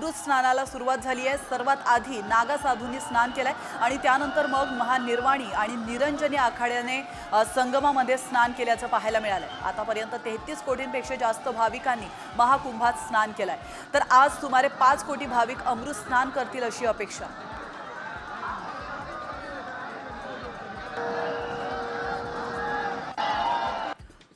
अमृत स्नानाला सुरुवात झाली आहे। सर्वात आधी नागा साधूंनी स्नान केलंय आणि त्यानंतर मग महानिर्वाणी आणि निरंजनी आखाड्याने संगमामध्ये स्नान केल्याचं पाहायला मिळालंय। आतापर्यंत 33 कोटींपेक्षा जास्त भाविकांनी महाकुंभात स्नान केलंय, तर आज सुमारे 5 कोटी भाविक अमृत स्नान करतील अशी अपेक्षा।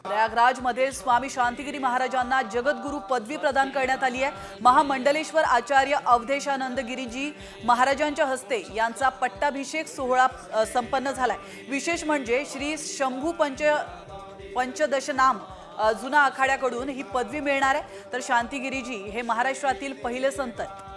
प्रयागराजमध्ये स्वामी शांतिगिरी महाराजांना जगद्गुरु पदवी प्रदान करण्यात आली आहे। महामंडलेश्वर आचार्य अवधेशानंद गिरीजी महाराजांच्या हस्ते यांचा पट्टाभिषेक सोहळा संपन्न झालाय। विशेष म्हणजे श्री शंभू पंचदशनाम जुना आखाड्याकडून ही पदवी मिळणार आहे, तर शांतिगिरीजी हे महाराष्ट्रातील पहिले संत आहेत।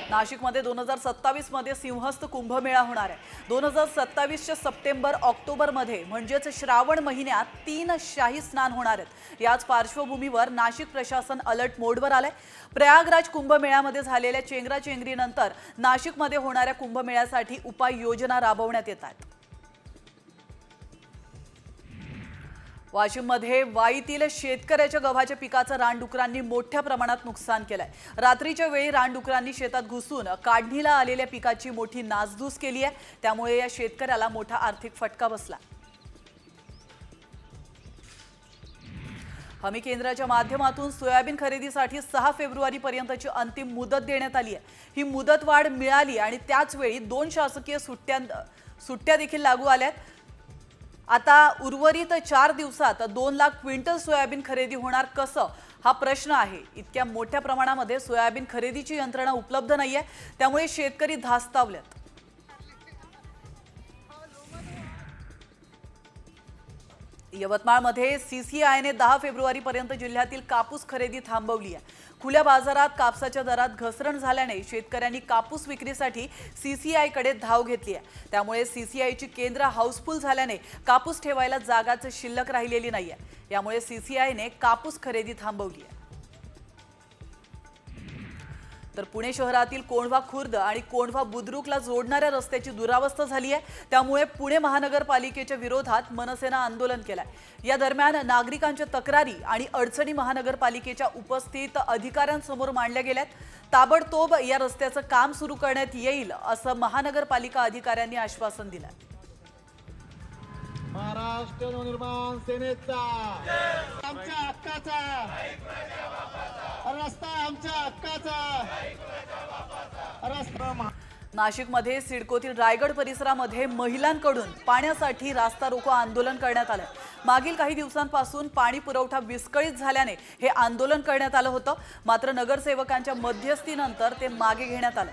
नाशिकमध्ये 2027 मध्ये सिंहस्थ कुंभमेळा होणार आहे। 2027च्या सप्टेंबर-ऑक्टोबर मध्ये म्हणजेच श्रावण महिन्यात 3 शाही स्नान होणार आहेत। याच पार्श्वभूमीवर नाशिक प्रशासन अलर्ट मोडवर आलंय। प्रयागराज कुंभमेळ्यामध्ये झालेल्या चेंगराचेंगरीनंतर नाशिकमध्ये होणाऱ्या कुंभमेळ्यासाठी उपाययोजना राबवण्यात येत आहेत। वाशिममध्ये वाईतील शेतकऱ्याच्या गव्हाच्या पिकाचं रानडुकरांनी मोठ्या प्रमाणात नुकसान केलंय। रात्रीच्या वेळी रानडुकरांनी शेतात घुसून काढणीला आलेल्या पिकाची मोठी नासधूस केली आहे, त्यामुळे या शेतकऱ्याला मोठा आर्थिक फटका बसला। हमी केंद्राच्या माध्यमातून सोयाबीन खरेदीसाठी 6 फेब्रुवारी पर्यंतची अंतिम मुदत देण्यात आली आहे। ही मुदतवाढ मिळाली आणि त्याच वेळी 2 शासकीय सुट्ट्या देखील लागू आल्यात। आता उर्वरित 4 दिवसात 2 लाख क्विंटल सोयाबीन खरेदी होणार कसं, हा प्रश्न आहे। इतक्या मोठ्या प्रमाणामध्ये सोयाबीन खरेदीची यंत्रणा उपलब्ध नाहीये, त्यामुळे शेतकरी धास्तावलेत। यवतमाळमध्ये सीसीआयने 10 फेब्रुवारी पर्यंत जिल्ह्यातील कापूस खरेदी थांबवली आहे। खुल्या बाजारात कापसाच्या दरात घसरण झाल्याने शेतकऱ्यांनी कापूस विक्रीसाठी सीसीआयकडे धाव घेतली आहे। त्यामुळे सीसीआयची केंद्र हाऊसफुल झाल्याने कापूस ठेवायला जागाच शिल्लक राहिलेली नाहीये। यामुळे सीसीआयने कापूस खरेदी थांबवली आहे। तर पुणे शहरातील कोंढवा खुर्द आणि कोंढवा बुद्रुकला जोडणाऱ्या रस्त्याची दुरावस्था झाली आहे, त्यामुळे पुणे महानगरपालिकेच्या विरोधात मनसेने आंदोलन केलंय। या दरम्यान नागरिकांच्या तक्रारी आणि अडचणी महानगरपालिकेच्या उपस्थित अधिकाऱ्यांसमोर मांडल्या गेल्यात। ताबडतोब या रस्त्याचं काम सुरू करण्यात येईल असं महानगरपालिका अधिकाऱ्यांनी आश्वासन दिलं। महाराष्ट्र नवनिर्माण सेनेचा आमच्या हक्काचा रस्ता, आमच्या हक्काचा रस्ता। नाशिकमध्ये सिडकोतील रायगड परिसरामध्ये महिलांकडून पाण्यासाठी रास्ता रोको आंदोलन करण्यात आलं। मागील काही दिवसांपासून पाणी पुरवठा विस्कळीत झाल्याने हे आंदोलन करण्यात आलं होतं, मात्र नगरसेवकांच्या मध्यस्थीनंतर ते मागे घेण्यात आलं।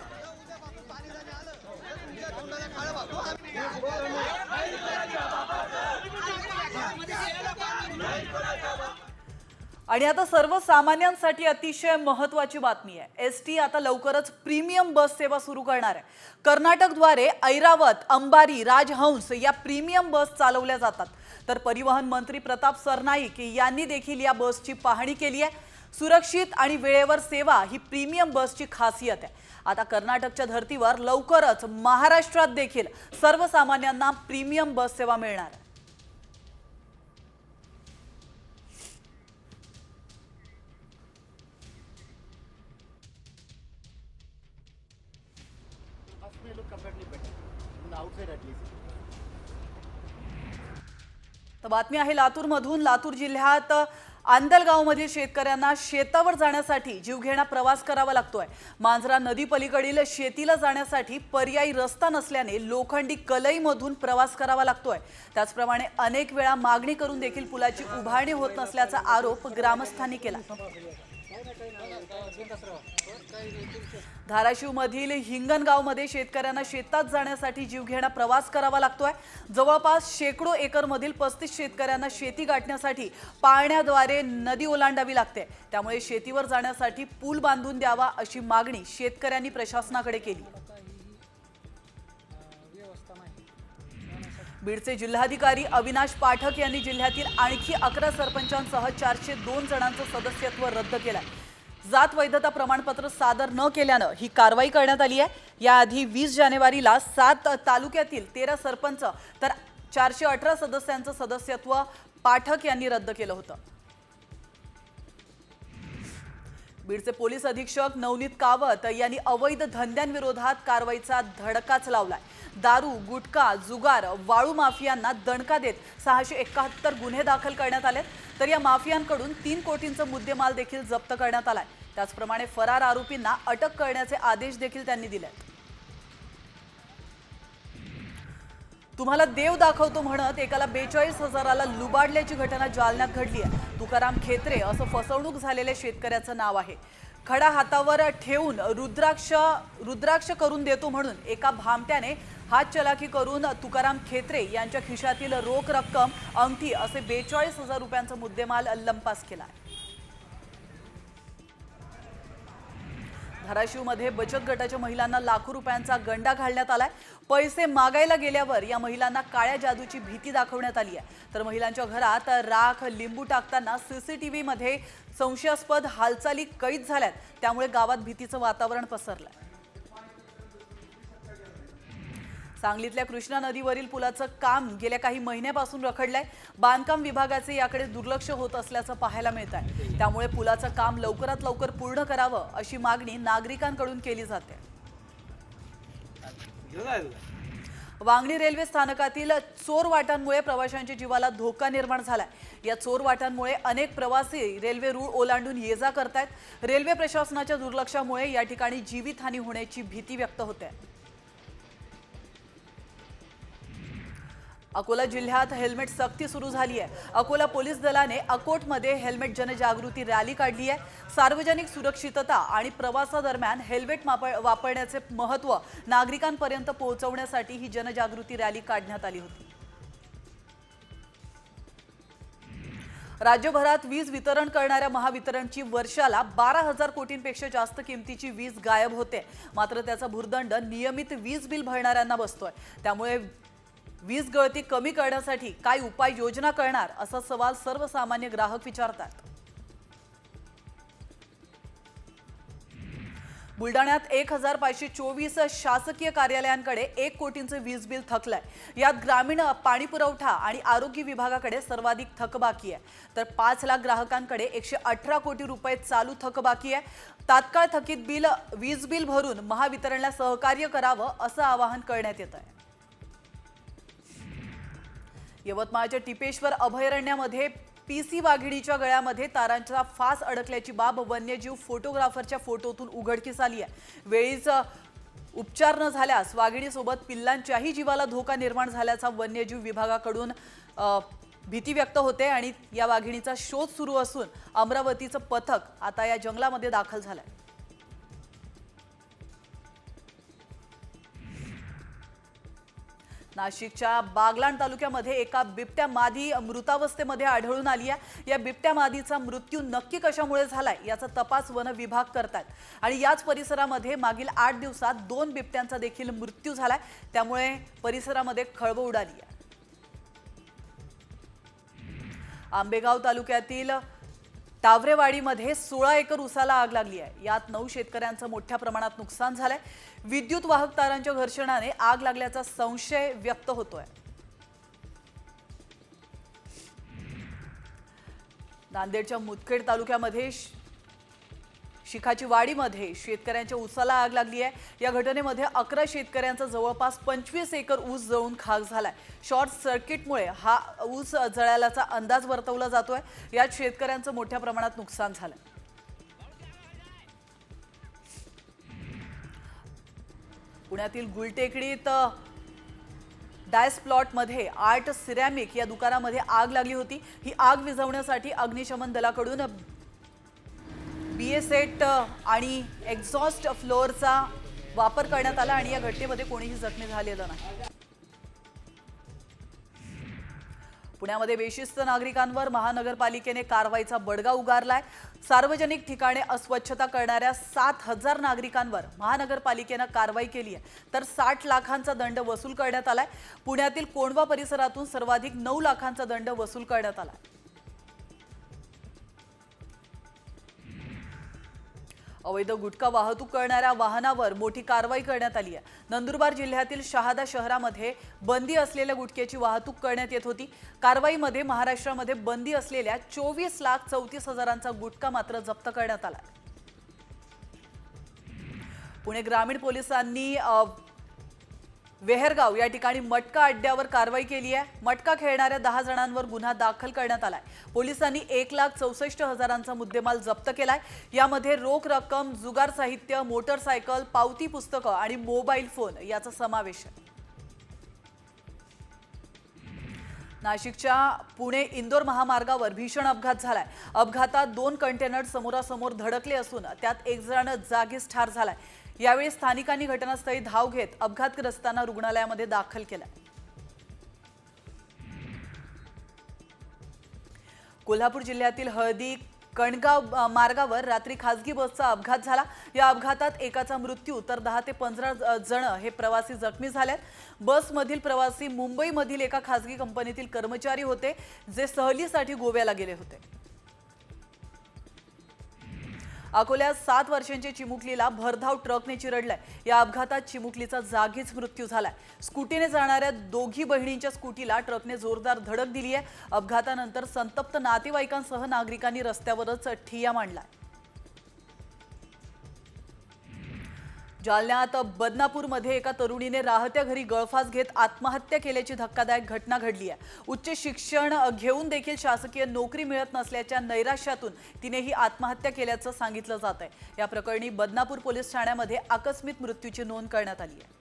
आणि आता सर्वसामान्यांसाठी अतिशय महत्त्वाची बातमी आहे। एसटी आता लवकरच प्रीमियम बस सेवा सुरू करणार आहे। कर्नाटकद्वारे ऐरावत, अंबारी, राजहंस या प्रीमियम बस चालवल्या जातात, तर परिवहन मंत्री प्रताप सरनाईक यांनी देखील या बसची पाहणी केली आहे। सुरक्षित आणि वेळेवर सेवा ही प्रीमियम बसची खासियत आहे। आता कर्नाटकच्या धर्तीवर लवकरच महाराष्ट्रात देखील सर्वसामान्यांना प्रीमियम बस सेवा मिळणार आहे। तर बातमी आहे लातूरमधून। लातूर जिल्ह्यात आंदलगावमधील शेतकऱ्यांना शेतावर जाण्यासाठी जीवघेणा प्रवास करावा लागतोय। मांजरा नदी पलीकडील शेतीला जाण्यासाठी पर्यायी रस्ता नसल्याने लोखंडी कलईमधून प्रवास करावा लागतोय। त्याचप्रमाणे अनेक वेळा मागणी करून देखील पुलाची उभारणी होत नसल्याचा आरोप ग्रामस्थांनी केला। धाराशिवमधील हिंगणगावमध्ये शेतकऱ्यांना शेतात जाण्यासाठी जीवघेणा प्रवास करावा लागतोय। जवळपास शेकडो एकरमधील 35 शेतकऱ्यांना शेती गाठण्यासाठी पाण्याद्वारे नदी ओलांडावी लागते, त्यामुळे शेतीवर जाण्यासाठी पूल बांधून द्यावा अशी मागणी शेतकऱ्यांनी प्रशासनाकडे केली। बीडचे जिल्हाधिकारी अविनाश पाठक यांनी जिल्ह्यातील आणखी 11 सरपंचांसह 402 जणांचं सदस्यत्व रद्द केलंय। जात वैधता प्रमाणपत्र सादर न केल्यानं ही कारवाई करण्यात आली आहे। याआधी 20 जानेवारीला 7 तालुक्यातील 13 सरपंच तर 418 सदस्यांचं सदस्यत्व पाठक यांनी रद्द केलं होतं. बीडचे पोलीस अधीक्षक नवनीत कावत यांनी अवैध धंद्यांविरोधात कारवाईचा धडकाच लावलाय. दारू, गुटखा, जुगार, वाळू माफियांना दणका देत 671 गुन्हे दाखल करण्यात आले. तर या माफियांकडून 3 कोटींचा मुद्देमाल देखील जप्त करण्यात आलाय. त्याचप्रमाणे फरार आरोपींना अटक करण्याचे आदेश देखील त्यांनी दिले. तुम्हाला देव दाखवतो म्हणत एकाला 42,000ला लुबाडल्याची घटना जालन्यात घडली आहे. तुकाराम खेत्रे असं फसवणूक झालेल्या शेतकऱ्याचं नाव आहे. खडा हातावर ठेवून रुद्राक्ष करून देतो म्हणून एका भामट्याने हातचलाकी करून तुकाराम खेत्रे यांच्या खिशातील रोख रक्कम, अंगठी असे 42,000 रुपयांचा मुद्देमाल लंपास केला. धाराशिवमध्ये बचत गटाच्या महिलांना लाखो रुपयांचा गंडा घालण्यात आलाय. पैसे मागायला गेल्यावर या महिलांना काळ्या जादूची भीती दाखवण्यात आली आहे. तर महिलांच्या घरात राख, लिंबू टाकताना सीसीटीव्ही मध्ये संशयास्पद हालचाली कैद झाल्यात. त्यामुळे गावात भीतीचं वातावरण पसरलंय. सांगलीतल्या कृष्णा नदीवरील पुलाचं काम गेल्या काही महिन्यापासून रखडलंय. बांधकाम विभागाचे याकडे दुर्लक्ष होत असल्याचं पाहायला मिळत आहे. त्यामुळे पुलाचं काम लवकरात लवकर पूर्ण करावं अशी मागणी नागरिकांकडून केली जाते. वांगणी रेल्वे स्थानकातील चोरवाटांमुळे प्रवाशांच्या जीवाला धोका निर्माण झालाय. या चोरवाटांमुळे अनेक प्रवासी रेल्वे रूळ ओलांडून ये-जा करतायत. रेल्वे प्रशासनाच्या दुर्लक्षामुळे या ठिकाणी जीवितहानी होण्याची भीती व्यक्त होते. अकोला जिल्ह्यात हेल्मेट सक्ती सुरू झाली आहे. अकोला पोलीस दलाने अकोटमध्ये हेल्मेट जनजागृती रॅली काढली आहे. सार्वजनिक सुरक्षितता आणि प्रवासादरम्यान हेल्मेट वापरण्याचे महत्त्व नागरिकांपर्यंत पोहोचवण्यासाठी ही जनजागृती रॅली काढण्यात आली होती. राज्यभरात वीज वितरण करणाऱ्या महावितरणची वर्षाला 12,000 कोटींपेक्षा जास्त किमतीची वीज गायब होते. मात्र त्याचा भुर्दंड नियमित वीज बिल भरणाऱ्यांना बसतोय. त्यामुळे वीज गळती कमी करण्यासाठी काय उपाययोजना करणार असा सवाल सर्वसामान्य ग्राहक विचारतात. बुलडाण्यात 1,524 शासकीय कार्यालयांकडे 1 कोटींचे वीज बिल थकलंय. यात ग्रामीण पाणी पुरवठा आणि आरोग्य विभागाकडे सर्वाधिक थकबाकी आहे. तर 5 लाख ग्राहकांकडे 118 कोटी रुपये चालू थकबाकी आहे. तात्काळ थकीत वीज बिल भरून महावितरणला सहकार्य करावं असं आवाहन करण्यात येत आहे. यवतमाळच्या टिपेश्वर अभयारण्यामध्ये पीसी वाघिणीच्या गळ्यामध्ये तारांचा फास अडकल्याची बाब वन्यजीव फोटोग्राफरच्या फोटोतून उघडकीस आली आहे. वेळीच उपचार न झाल्यास वाघिणीसोबत पिल्लांच्याही जीवाला धोका निर्माण झाल्याचा वन्यजीव विभागाकडून भीती व्यक्त होते आणि या वाघिणीचा शोध सुरू असून अमरावतीचं पथक आता या जंगलामध्ये दाखल झालंय. नाशिकच्या बागलाण तालुक्यामध्ये एका बिबट्या मादी मृतावस्थेमध्ये आढळून आली आहे. या बिबट्या मादीचा मृत्यू नक्की कशामुळे झालाय याचा तपास वन विभाग करतात. आणि याच परिसरामध्ये मागील 8 दिवसात 2 बिबट्यांचा देखील मृत्यू झालाय. त्यामुळे परिसरामध्ये खळबळ उडाली आहे. आंबेगाव तालुक्यातील टावरेवाडीमध्ये 16 एकर ऊसाला आग लागली आहे. यात 9 शेतकऱ्यांचं मोठ्या प्रमाणात नुकसान झालंय. विद्युत वाहक तारांच्या घर्षणाने आग लागल्याचा संशय व्यक्त होतोय. नांदेडच्या मुदखेड तालुक्यामध्ये शिखाची वाडीमध्ये शेतकऱ्यांच्या ऊसाला आग लागली आहे. या घटनेमध्ये 11 शेतकऱ्यांचा जवळपास 25 एकर ऊस जळून खाक झालाय. शॉर्ट सर्किटमुळे हा ऊस जळाल्याचा अंदाज वर्तवला जातोय. यात शेतकऱ्यांचं मोठ्या प्रमाणात नुकसान झालंय. पुण्यातील गुलटेकडीत डायस प्लॉटमध्ये आर्ट सिरॅमिक या दुकानामध्ये आग लागली होती. ही आग विझवण्यासाठी अग्निशमन दलाकडून बीएसेट आणि एक्झॉस्ट फ्लोअरचा वापर करण्यात आला आणि या घटनेमध्ये कोणीही जखमी झालेलं नाही. पुण्यामध्ये बेशिस्त नागरिकांवर महानगरपालिकेने कारवाईचा बडगा उगारलाय. सार्वजनिक ठिकाणे अस्वच्छता करणाऱ्या 7,000 नागरिकांवर महानगरपालिकेने कारवाई केली आहे. तर 60 लाखांचा दंड वसूल करण्यात आलाय. पुण्यातील कोंढवा परिसरातून सर्वाधिक 9 लाखांचा दंड वसूल करण्यात आला. अवैध गुटखा वाहतूक करणाऱ्या वाहनावर मोठी कारवाई करण्यात आली आहे. नंदुरबार जिल्ह्यातील शहादा शहरामध्ये बंदी असलेल्या गुटख्याची वाहतूक करण्यात येत होती. कारवाईमध्ये महाराष्ट्रामध्ये बंदी असलेल्या 24,34,000चा गुटखा मात्र जप्त करण्यात आला. पुणे ग्रामीण पोलिसांनी वेहरगाव या ठिकाणी मटका अड्ड्यावर कारवाई केली आहे. मटका खेळणाऱ्या 10 जणांवर गुन्हा दाखल करण्यात आलाय. पोलिसांनी 1,64,000चा मुद्देमाल जप्त केलाय. यामध्ये रोख रक्कम, जुगार साहित्य, मोटरसायकल, पावती पुस्तकं आणि मोबाईल फोन याचा समावेश आहे. नाशिकच्या पुणे इंदोर महामार्गावर भीषण अपघात झालाय. अपघातात 2 कंटेनर समोरासमोर धडकले असून त्यात एक जण जागीच ठार झालाय. यावेळी स्थानिकांनी घटनास्थळी धाव घेत अपघातग्रस्तांना रुग्णालयामध्ये दाखल केलं. कोल्हापूर जिल्ह्यातील हळदी कणगाव मार्गावर रात्री खासगी बसचा अपघात झाला. या अपघातात एकाचा मृत्यू तर 10 ते 15 जण हे प्रवासी जखमी झालेत. बसमधील प्रवासी मुंबईमधील एका खासगी कंपनीतील कर्मचारी होते, जे सहलीसाठी गोव्याला गेले होते. अकोल्यात 7 वर्षांच्या चिमुकलीला भरधाव ट्रकने चिरडलाय. या अपघातात चिमुकलीचा जागीच मृत्यू झालाय. स्कूटीने जाणाऱ्या दोघी बहिणींच्या स्कूटीला ट्रकने जोरदार धडक दिली आहे. अपघातानंतर संतप्त नातेवाईकांसह नागरिकांनी रस्त्यावरच ठिय्या मांडलाय. जालन्यात बदनापूरमध्ये एका तरुणीने राहत्या घरी गळफास घेत आत्महत्या केल्याची धक्कादायक घटना घडली आहे. उच्च शिक्षण घेऊन देखील शासकीय नोकरी मिळत नसल्याच्या नैराश्यातून तिने ही आत्महत्या केल्याचं सांगितलं जात आहे. या प्रकरणी बदनापूर पोलीस ठाण्यामध्ये आकस्मिक मृत्यूची नोंद करण्यात आली आहे.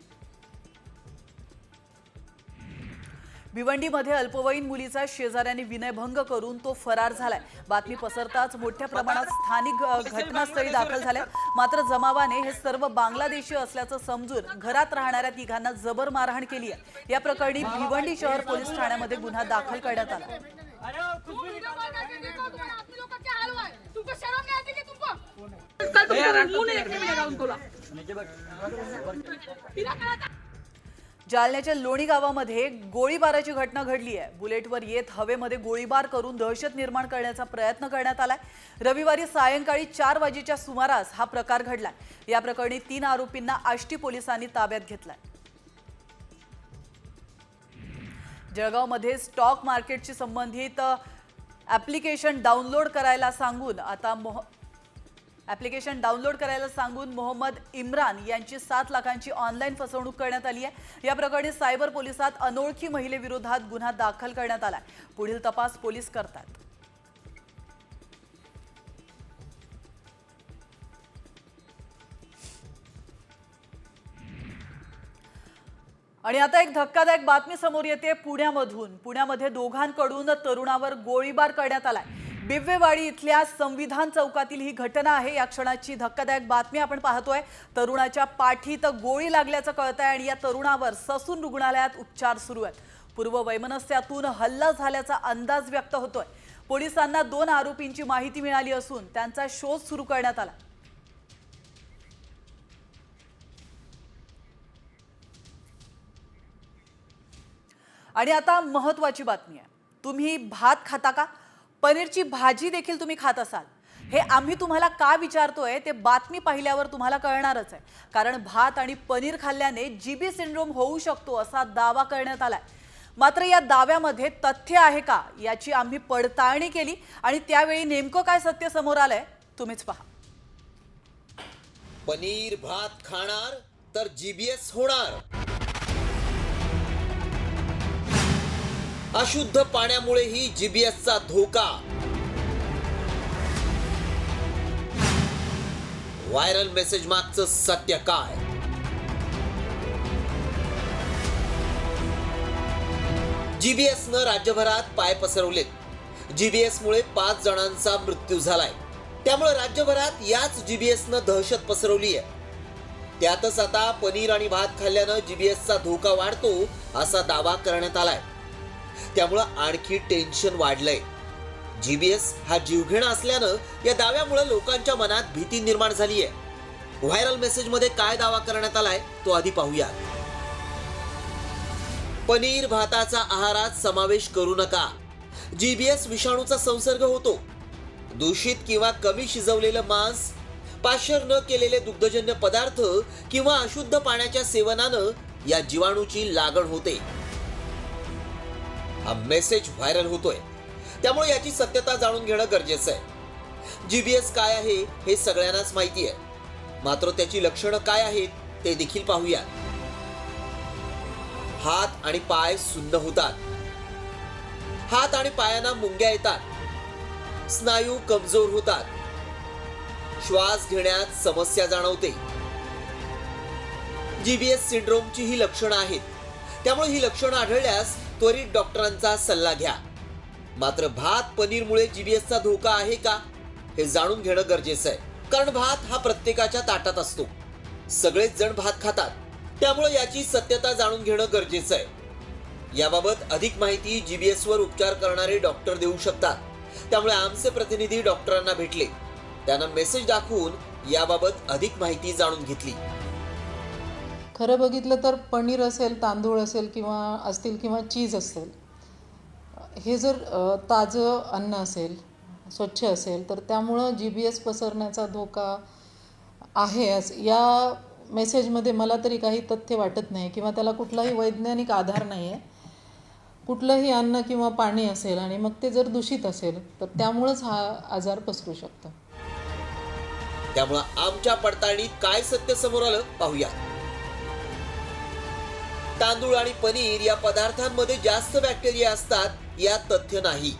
भिवंडीमध्ये अल्पवयीन मुलीचा शेजाऱ्याने विनयभंग करून तो फरार झालाय. बातमी पसरताच मोठ्या प्रमाणात स्थानिक घटनास्थळी दाखल झाले. मात्र जमावाने हे सर्व बांगलादेशी असल्याचं समजून घरात राहणाऱ्या तिघांना जबर मारहाण केली आहे. या प्रकरणी भिवंडी शहर पोलीस ठाण्यामध्ये गुन्हा दाखल करण्यात आला. जालन्याच्या लोणी गावामध्ये गोळीबाराची घटना घडली आहे. बुलेटवर येत हवेमध्ये गोळीबार करून दहशत निर्माण करण्याचा प्रयत्न करण्यात आलाय. रविवारी सायंकाळी 4 वाजेच्या सुमारास हा प्रकार घडलाय. या प्रकरणी 3 आरोपींना आष्टी पोलिसांनी ताब्यात घेतलाय. जळगावमध्ये स्टॉक मार्केटशी संबंधित ॲप्लिकेशन डाउनलोड करायला सांगून मोहम्मद इम्रान यांची 7 लाखांची ऑनलाईन फसवणूक करण्यात आली आहे. या प्रकरणी सायबर पोलिसात अनोळखी महिलेविरोधात गुन्हा दाखल करण्यात आलाय. पुढील तपास पोलीस करतात. आणि आता एक धक्कादायक बातमी समोर येते पुण्यामधून. पुण्यामध्ये दोघांकडून तरुणावर गोळीबार करण्यात आलाय. बिव्वेवाडी इथल्या संविधान चौकातील ही घटना आहे. या क्षणाची धक्कादायक बातमी आपण पाहतोय. तरुणाच्या पाठीत गोळी लागल्याचं कळतंय आणि या तरुणावर ससून रुग्णालयात उपचार सुरू आहेत. पूर्ववैमनस्यातून हल्ला झाल्याचा अंदाज व्यक्त होतोय. पोलिसांना 2 आरोपींची माहिती मिळाली असून त्यांचा शोध सुरू करण्यात आला. आणि आता महत्त्वाची बातमी आहे. तुम्ही भात खाता का? पनीरची भाजी देखील तुम्ही खात असाल. हे आम्ही तुम्हाला का विचारतोय ते बातमी पाहिल्यावर तुम्हाला कळणारच आहे. कारण भात आणि पनीर खाल्ल्याने जीबी सिंड्रोम होऊ शकतो असा दावा करण्यात आलाय. मात्र या दाव्यामध्ये तथ्य आहे का याची आम्ही पडताळणी केली आणि त्यावेळी नेमकं काय सत्य समोर आलंय तुम्हीच पहा. पनीर भात खाणार तर जीबीएस होणार. अशुद्ध पाण्यामुळेही जीबीएसचा धोका. व्हायरल मेसेज मागचं सत्य काय? जीबीएसनं राज्यभरात पाय पसरवलेत. जीबीएस मुळे 5 जणांचा मृत्यू झालाय. त्यामुळे राज्यभरात याच जीबीएसनं दहशत पसरवली आहे. त्यातच आता पनीर आणि भात खाल्ल्यानं जीबीएसचा धोका वाढतो असा दावा करण्यात आलाय. त्यामुळं आणखी टेन्शन वाढलंय. जीबीएस हा जीवघेणा असल्यानं या दाव्यामुळे लोकांच्या मनात भीती निर्माण झाली आहे. व्हायरल मेसेज मध्ये काय दावा करण्यात आलाय तो आधी पाहूया. पनीर भाताचा आहारात समावेश करू नका. जीबीएस विषाणूचा संसर्ग होतो. दूषित किंवा कमी शिजवलेलं मांस, पाश्चर न केलेले दुग्धजन्य पदार्थ किंवा अशुद्ध पाण्याच्या सेवनानं या जीवाणूची लागण होते. हा मेसेज व्हायरल होतोय, त्यामुळे याची सत्यता जाणून घेणं गरजेचं आहे. जीबीएस काय आहे हे सगळ्यांनाच माहिती आहे, मात्र त्याची लक्षणं काय आहेत ते देखील पाहूया. हात आणि पाय सुन्न होतात, हात आणि पायांना मुंग्या येतात, स्नायू कमजोर होतात, श्वास घेण्यात समस्या जाणवते. जीबीएस सिंड्रोमची ही लक्षणं आहेत, त्यामुळे ही लक्षणं आढळल्यास त्वरित डॉक्टरांचा सल्ला घ्या. मात्र भात पनीरमुळे जीबीएसचा धोका आहे का हे जाणून घेणं गरजेचं आहे, कारण भात हा प्रत्येकाच्या ताटात असतो. सगळेच जण भात खातात, त्यामुळे याची सत्यता जाणून घेणं गरजेचं आहे. याबाबत अधिक माहिती जीबीएस वर उपचार करणारे डॉक्टर देऊ शकतात. त्यामुळे आमचे प्रतिनिधी डॉक्टरांना भेटले, त्यांना मेसेज दाखवून याबाबत अधिक माहिती जाणून घेतली. खरं बघितलं तर पनीर असेल, तांदूळ असेल किंवा चीज असेल, हे जर ताजं अन्न असेल, स्वच्छ असेल, तर त्यामुळं जीबीएस पसरण्याचा धोका आहे या मेसेजमध्ये मला तरी काही तथ्य वाटत नाही किंवा त्याला कुठलाही वैज्ञानिक आधार नाही आहे. कुठलंही अन्न किंवा पाणी असेल आणि मग ते जर दूषित असेल तर त्यामुळंच हा आजार पसरू शकतो. त्यामुळं आमच्या पडताळणीत काय सत्य समोर आलं पाहूया. तांदूळ आणि पनीर या पदार्थांमध्ये जास्त बॅक्टेरिया असतात यात तथ्य नाही.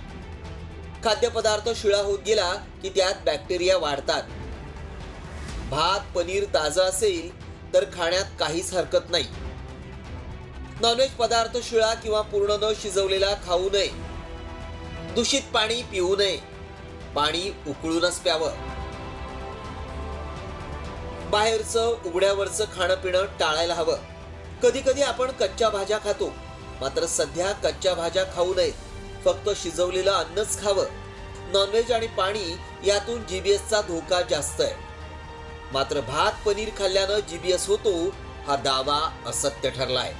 खाद्यपदार्थ शिळा होत गेला की त्यात बॅक्टेरिया वाढतात. भात पनीर ताजं असेल तर खाण्यात काहीच हरकत नाही. नॉनव्हेज पदार्थ शिळा किंवा पूर्ण न शिजवलेला खाऊ नये. दूषित पाणी पिऊ नये. पाणी उकळूनच प्यावं. बाहेरचं उघड्यावरचं खाणं पिणं टाळायला हवं. कधी कधी आपण कच्च्या भाज्या खातो, मात्र सध्या कच्च्या भाज्या खाऊ नयेत. फक्त शिजवलेलं अन्नच खावं. नॉनव्हेज आणि पाणी यातून जीबीएसचा धोका जास्त आहे. मात्र भात पनीर खाल्ल्यानं जीबीएस होतो हा दावा असत्य ठरलाय.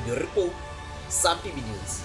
ब्युरो रिपोर्ट, साम टीव्ही न्यूज.